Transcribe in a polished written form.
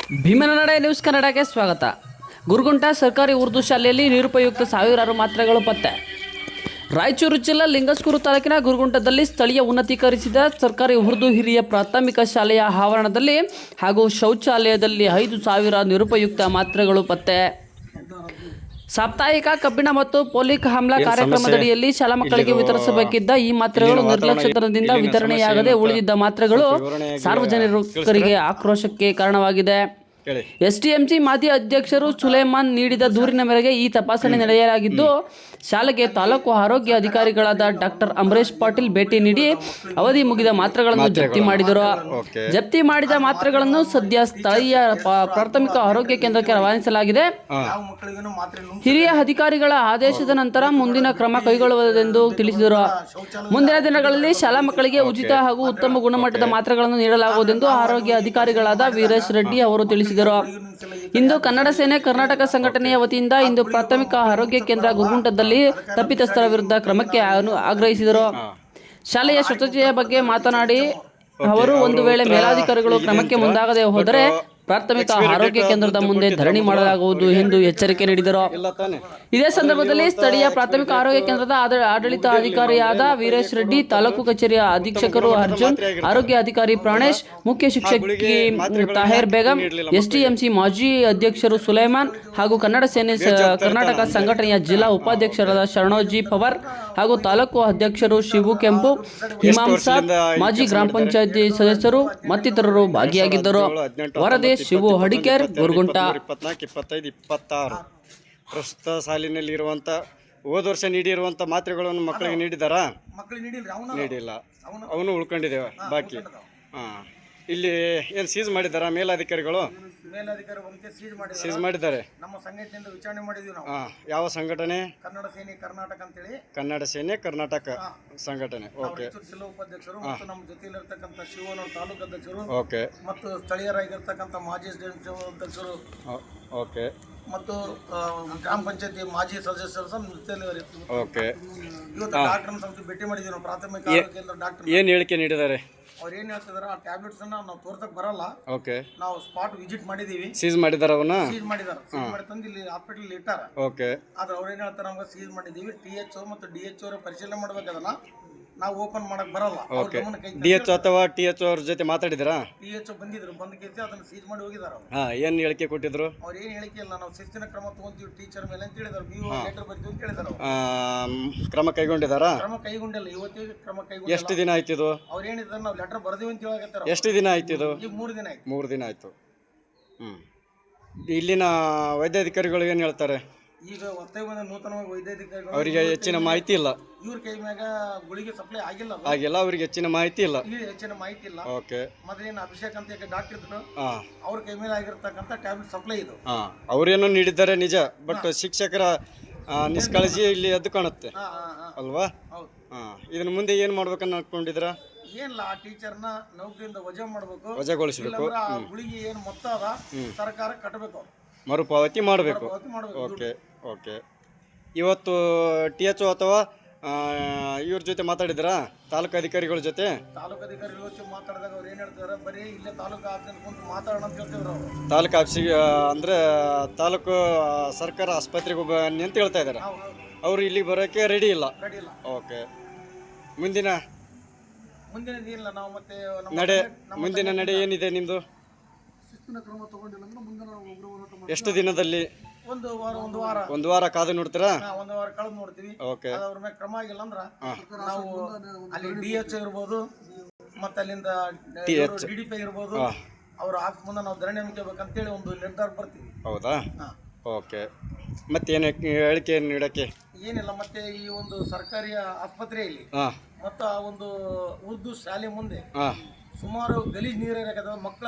ಭೀಮನಡೆ news ಕನ್ನಡಕ್ಕೆ ಸ್ವಾಗತ. ಗುರುಗುಂಟ ಸರ್ಕಾರಿ ಉರ್ದು ಶಾಲೆಯಲ್ಲಿ ನಿರುಪಯುಕ್ತ ಸಾವಿರಾರು ಮಾತ್ರೆಗಳು ಪತ್ತೆ. ರಾಯಚೂರು ಜಿಲ್ಲಾ ಲಿಂಗಸ್ಕೂರು ತಾಲೂಕಿನ ಗುರುಗುಂಟದಲ್ಲಿ ಸ್ಥಳೀಯ ಉನ್ನತೀಕರಿಸಿದ ಸರ್ಕಾರಿ ಉರ್ದು ಹಿರಿಯ ಪ್ರಾಥಮಿಕ ಶಾಲೆಯ ಆವರಣದಲ್ಲಿ ಹಾಗೂ ಶೌಚಾಲಯದಲ್ಲಿ 5,000 ನಿರುಪಯುಕ್ತ ಮಾತ್ರೆಗಳು ಪತ್ತೆ. ಸಾಪ್ತಾಹಿಕ ಕಬ್ಬಿಣ ಮತ್ತು ಪೋಲಿಕ್ ಆಮ್ಲ ಕಾರ್ಯಕ್ರಮದಡಿಯಲ್ಲಿ ಶಾಲಾ ಮಕ್ಕಳಿಗೆ ವಿತರಿಸಬೇಕಿದ್ದ ಈ ಮಾತ್ರೆಗಳು ನಿರ್ಲಕ್ಷ್ಯತನದಿಂದ ವಿತರಣೆಯಾಗದೆ ಉಳಿದಿದ್ದ ಮಾತ್ರೆಗಳು ಸಾರ್ವಜನಿಕರಿಗೆ ಆಕ್ರೋಶಕ್ಕೆ ಕಾರಣವಾಗಿದೆ. ಎಸ್ಟಿಎಂಸಿ ಮಾಜಿ ಅಧ್ಯಕ್ಷರು ಸುಲೇಮಾನ್ ನೀಡಿದ ದೂರಿನ ಮೇರೆಗೆ ಈ ತಪಾಸಣೆ ನಡೆಯಲಾಗಿದ್ದು, ಶಾಲೆಗೆ ತಾಲೂಕು ಆರೋಗ್ಯ ಅಧಿಕಾರಿಗಳಾದ ಡಾಕ್ಟರ್ ಅಮರೇಶ್ ಪಾಟೀಲ್ ಭೇಟಿ ನೀಡಿ ಅವಧಿ ಮುಗಿದ ಮಾತ್ರೆಗಳನ್ನು ಜಪ್ತಿ ಮಾಡಿದರು. ಜಪ್ತಿ ಮಾಡಿದ ಮಾತ್ರೆಗಳನ್ನು ಸದ್ಯ ಸ್ಥಳೀಯ ಪ್ರಾಥಮಿಕ ಆರೋಗ್ಯ ಕೇಂದ್ರಕ್ಕೆ ರವಾನಿಸಲಾಗಿದೆ. ಹಿರಿಯ ಅಧಿಕಾರಿಗಳ ಆದೇಶದ ನಂತರ ಮುಂದಿನ ಕ್ರಮ ಕೈಗೊಳ್ಳುವುದೆಂದು ತಿಳಿಸಿದರು. ಮುಂದಿನ ದಿನಗಳಲ್ಲಿ ಶಾಲಾ ಮಕ್ಕಳಿಗೆ ಉಚಿತ ಹಾಗೂ ಉತ್ತಮ ಗುಣಮಟ್ಟದ ಮಾತ್ರೆಗಳನ್ನು ನೀಡಲಾಗುವುದೆಂದು ಆರೋಗ್ಯ ಅಧಿಕಾರಿಗಳಾದ ವೀರೇಶ್ ರೆಡ್ಡಿ ಅವರು ತಿಳಿಸಿದರು. ಇಂದು ಕನ್ನಡ ಸೇನೆ ಕರ್ನಾಟಕ ಸಂಘಟನೆಯ ವತಿಯಿಂದ ಇಂದು ಪ್ರಾಥಮಿಕ ಆರೋಗ್ಯ ಕೇಂದ್ರ ಗುರುಗುಂಟದಲ್ಲಿ ತಪ್ಪಿತಸ್ಥರ ವಿರುದ್ಧ ಕ್ರಮಕ್ಕೆ ಆಗ್ರಹಿಸಿದರು. ಶಾಲೆಯ ಸ್ವಚ್ಛತೆಯ ಬಗ್ಗೆ ಮಾತನಾಡಿ ಅವರು ಒಂದು ವೇಳೆ ಮೇಲಾಧಿಕಾರಿಗಳು ಕ್ರಮಕ್ಕೆ ಮುಂದಾಗದೆ ಹೋದರೆ ಪ್ರಾಥಮಿಕ ಆರೋಗ್ಯ ಕೇಂದ್ರದ ಮುಂದೆ ಧರಣಿ ಮಾಡಲಾಗುವುದು ಎಂದು ಎಚ್ಚರಿಕೆ ನೀಡಿದರು. ಇದೇ ಸಂದರ್ಭದಲ್ಲಿ ಸ್ಥಳೀಯ ಪ್ರಾಥಮಿಕ ಆರೋಗ್ಯ ಕೇಂದ್ರದ ಆಡಳಿತಾಧಿಕಾರಿಯಾದ ವೀರೇಶ್ ರೆಡ್ಡಿ, ತಾಲೂಕು ಕಚೇರಿಯ ಅಧೀಕ್ಷಕರು ಅರ್ಜುನ್, ಆರೋಗ್ಯ ಅಧಿಕಾರಿ ಪ್ರಾಣೇಶ್, ಮುಖ್ಯ ಶಿಕ್ಷಕಿ ತಾಹೇರ್ ಬೇಗಂ, ಎಸ್ಟಿಎಂಸಿ ಮಾಜಿ ಅಧ್ಯಕ್ಷರು ಸುಲೇಮಾನ್ ಹಾಗೂ ಕನ್ನಡ ಸೇನೆ ಕರ್ನಾಟಕ ಸಂಘಟನೆಯ ಜಿಲ್ಲಾ ಉಪಾಧ್ಯಕ್ಷರಾದ ಶರಣೋಜಿ ಪವರ್ ಹಾಗೂ ತಾಲೂಕು ಅಧ್ಯಕ್ಷರು ಶಿವು ಕೆಂಪು, ಇಮಾಮ್ ಸಾಬ್, ಮಾಜಿ ಗ್ರಾಮ ಪಂಚಾಯತಿ ಸದಸ್ಯರು ಮತ್ತಿತರರು ಭಾಗಿಯಾಗಿದ್ದರು. ವರದಿ ಶಿವು ಹಡಿಕೇರ್, ಗುರುಗುಂಟ. 24-25-26 ಪ್ರಸ್ತುತ ಸಾಲಿನಲ್ಲಿ ಇರುವಂತ ಹೋದ ವರ್ಷ ನೀಡಿರುವಂತ ಮಾತ್ರೆಗಳನ್ನು ಮಕ್ಕಳಿಗೆ ನೀಡಿದಾರಾ? ನೀಡಿಲ್ಲ, ಅವನು ಉಳ್ಕೊಂಡಿದ್ದೇವೆ ಬಾಕಿ. ಇಲ್ಲಿ ಏನು ಸೀಸ್ ಮಾಡಿದಾರಾ ಮೇಲಾಧಿಕಾರಿಗಳು? ಸೀಸ್ ಮಾಡಿದ್ದಾರೆ. ನಮ್ಮ ಸಂಘಟನೆಯಿಂದ ವಿಚಾರಣೆ ಮಾಡಿದ್ವಿ ನಾವು. ಯಾವ ಸಂಘಟನೆ? ಕನ್ನಡ ಸೇನೆ ಕರ್ನಾಟಕ ಅಂತೇಳಿ. ಕನ್ನಡ ಸೇನೆ ಕರ್ನಾಟಕ ಸಂಘಟನೆ. ಓಕೆ. ಜಿಲ್ಲಾ ಉಪಾಧ್ಯಕ್ಷರು ಮತ್ತು ನಮ್ಮ ಜೊತೆಯಲ್ಲಿರ್ತಕ್ಕಂಥ ಶಿವನೂರು ತಾಲೂಕು ಅಧ್ಯಕ್ಷರು, ಓಕೆ, ಮತ್ತು ಸ್ಥಳೀಯರಾಗಿರ್ತಕ್ಕಂಥ ಮಾಜಿ ಅಧ್ಯಕ್ಷರು, ಓಕೆ, ಮತ್ತು ಗ್ರಾಮ ಪಂಚಾಯತಿ ಮಾಜಿ ಸದಸ್ಯರು ಸಹ ಜೊತೆಯಲ್ಲಿ. ಓಕೆ. ಇವತ್ತು ಡಾಕ್ಟರ್ ಸಮಿತಿ ಭೇಟಿ ಮಾಡಿದ್ವಿ ನಾವು. ಪ್ರಾಥಮಿಕ ಆರೋಗ್ಯ ಕೇಂದ್ರ ಡಾಕ್ಟರ್ ಏನು ಹೇಳಿಕೆ ನೀಡಿದ್ದಾರೆ? ಅವ್ರು ಏನು ಹೇಳ್ತಿದಾರೆ, ಆ ಟ್ಯಾಬ್ಲೆಟ್ಸ್ ಅನ್ನ ನಾವು ತೋರ್ಸಕ್ ಬರಲ್ಲ. ಓಕೆ. ನಾವು ಸ್ಪಾಟ್ ವಿಸಿಟ್ ಮಾಡಿದೀವಿ. ಸೀಸ್ ಮಾಡಿದಾರ, ಅವನ್ನ ಸೀಸ್ ಮಾಡಿದಾರ. ಸೀಸ್ ಮಾಡಿ ತಂದು ಇಲ್ಲಿ ಹಾಸ್ಪಿಟಲ್ ಇಟ್ಟಾರ. ಓಕೆ. ಆದ್ರೆ ಅವ್ರು ಏನು ಹೇಳ್ತಾರೆ, ನಮ್ಗೆ ಸೀಸ್ ಮಾಡಿದೀವಿ, THO ಮತ್ತು DHO ಪರಿಶೀಲನೆ ಮಾಡ್ಬೇಕದನ್ನ, ನಾವು ಓಪನ್ ಮಾಡಕ್ ಬರಲ್ಲ. DHO ಅಥವಾ THO ಅವ್ರ ಜೊತೆ ಮಾತಾಡಿದ್ರಾ? THO ಬಂದಿದ್ರು, ಬಂದ ಕೇಸಿ ಅದನ್ನ ಸೀಸ್ ಮಾಡಿ ಹೋಗಿದಾರ. ಏನ್ ಹೇಳಿಕೆ ಕೊಟ್ಟಿದ್ರು? ಅವ್ರು ಏನ್ ಹೇಳಿಕೆ ಇಲ್ಲ, ನಾವು ಶಿಸ್ತಿನ ಕ್ರಮ ತಗೊಂತೀವಿ ಟೀಚರ್ ಮೇಲೆ ಅಂತ ಹೇಳಿದಾರೆ. BO ಲೆಟರ್ ಬರ್ತೀವಿ ಅಂತ ಹೇಳಿದಾರೆ. ಕ್ರಮ ಕೈಗೊಂಡಿದಾರಾ? ಕ್ರಮ ಕೈಗೊಂಡಿಲ್ಲ, ಇವತ್ತಿಗೆ ಕ್ರಮ ಕೈಗೊಂಡಿಲ್ಲ. ಎಷ್ಟು ದಿನ ಆಯ್ತು ಇದು? ಅವ್ರು ಏನಿದ್ದಾರೆ, ನಾವು ಲೆಟರ್ ಬರ್ದೀವಿ ಅಂತ ಹೇಳಕತ್ತಾರ. ಎಷ್ಟು ದಿನ ಆಯ್ತು ಇದು? ಈಗ 3 ದಿನ ಆಯ್ತು. 3 ದಿನ ಆಯ್ತು. ಇಲ್ಲಿನ ವೈದ್ಯಾಧಿಕಾರಿಗಳು ಏನ್ ಹೇಳ್ತಾರೆ? ಈಗ ಹೊರತಾಗಿ ಬಂದ ನೂತನವಾಗಿ ವೈದ್ಯಾಧಿಕಾರಿಗಳು, ಅವರಿಗೆ ಹೆಚ್ಚಿನ ಮಾಹಿತಿ ಇಲ್ಲ. ಇವ್ರ ಕೈ ಮ್ಯಾಗ ಗುಳಿಗೆ ಸಪ್ಲೈ ಆಗಿಲ್ಲ, ಅವ್ರಿಗೆ ಹೆಚ್ಚಿನ ಮಾಹಿತಿ ಇಲ್ಲ. ಹೆಚ್ಚಿನ ಮಾಹಿತಿ ಇಲ್ಲ. ಓಕೆ. ಮೊದಲೇನು ಅಭಿಷೇಕ್ ಅಂತ ಡಾಕ್ಟರ್ ಇದ್ರು, ಅವ್ರ ಕೈ ಮೇಲೆ ಆಗಿರ್ತಕ್ಕಂಥ ಟ್ಯಾಬ್ಲೆಟ್ ಸಪ್ಲೈ ಇದು. ಅವ್ರೇನೋ ನೀಡಿದ್ದಾರೆ ನಿಜ, ಬಟ್ ಶಿಕ್ಷಕರ ನಿಷ್ಕಾಳಜಿ ಇಲ್ಲಿ ಎದ್ದು ಕಾಣುತ್ತೆ ಅಲ್ವಾ? ಇದನ್ನ ಮುಂದೆ ಏನ್ ಮಾಡ್ಬೇಕನ್ನ ಅನ್ಕೊಂಡಿದ್ರ? ಏನಿಲ್ಲ, ಆ ಟೀಚರ್ನ ನೌಕರಿಯಿಂದ ವಜಾಗೊಳಿಸಬೇಕು. ಗುಳಿಗೆ ಏನು ಮೊತ್ತ ಅದ ಸರ್ಕಾರ ಕಟ್ಟಬೇಕು, ಮರುಪಾವತಿ ಮಾಡಬೇಕು. Okay, okay. ಇವತ್ತು THO ಅಥವಾ ಇವ್ರ ಜೊತೆ ಮಾತಾಡಿದ್ರಾ? ತಾಲೂಕು ಅಧಿಕಾರಿಗಳ ಜೊತೆ? ತಾಲೂಕು ಅಧಿಕಾರಿಗಳ ಜೊತೆ ಮಾತಾಡಿದಾಗ ಅವ್ರು ಏನು ಹೇಳ್ತಾರೆ, ಬರೀ ಇಲ್ಲೇ ತಾಲೂಕು ಆಫೀಸ್ ಕುಂತು ಮಾತಾಡೋಣ ಅಂತ ಹೇಳ್ತಿದ್ರು. ತಾಲೂಕು ಆಫೀಸಿಗೆ ಅಂದ್ರೆ ತಾಲೂಕು ಸರ್ಕಾರ ಆಸ್ಪತ್ರೆಗೆ ಬನ್ನಿ ಅಂತ ಹೇಳ್ತಾ ಇದ್ದಾರೆ. ಅವರು ಇಲ್ಲಿಗೆ ಬರೋಕ್ಕೆ ರೆಡಿ ಇಲ್ಲ. ಓಕೆ. ಮುಂದಿನ ಮುಂದಿನ ನಡೆ ಏನಿದೆ ನಿಮ್ದು? ಎಷ್ಟು ದಿನದಲ್ಲಿ? ಒಂದು ವಾರ ಕಾದು ನೋಡ್ತೀರಾ? ಒಂದು ವಾರ ಕಳೆದು ನೋಡ್ತೀವಿ. ಓಕೆ. ಅವ್ರ ಮೇಲೆ ಕ್ರಮ ಆಗಿಲ್ಲ ಅಂದ್ರೆ ನಾವು ಅಲ್ಲಿ DHO ಇರ್ಬೋದು, ಮತ್ತೆ ಅಲ್ಲಿಂದ DDP ಇರ್ಬೋದು, ಅವ್ರ ಆಫೀಸ್ ಮುಂದೆ ನಾವು ಧರಣಿ ಹಮ್ಮಿಕೋಬೇಕಂತೇಳಿ ಒಂದು ನಿರ್ಧಾರ ಬರ್ತೀವಿ. ಹೌದಾ? ಓಕೆ. ಮತ್ತೇನು ಹೇಳಿಕೆ ನೀಡಕ್ಕೆ? ಏನಿಲ್ಲ, ಮತ್ತೆ ಈ ಒಂದು ಸರ್ಕಾರಿ ಆಸ್ಪತ್ರೆಯಲ್ಲಿ ಮತ್ತು ಆ ಒಂದು ಉರ್ದು ಶಾಲೆ ಮುಂದೆ ಸುಮಾರು ಗಲೀಜ್ ನೀರು ಮಕ್ಕಳ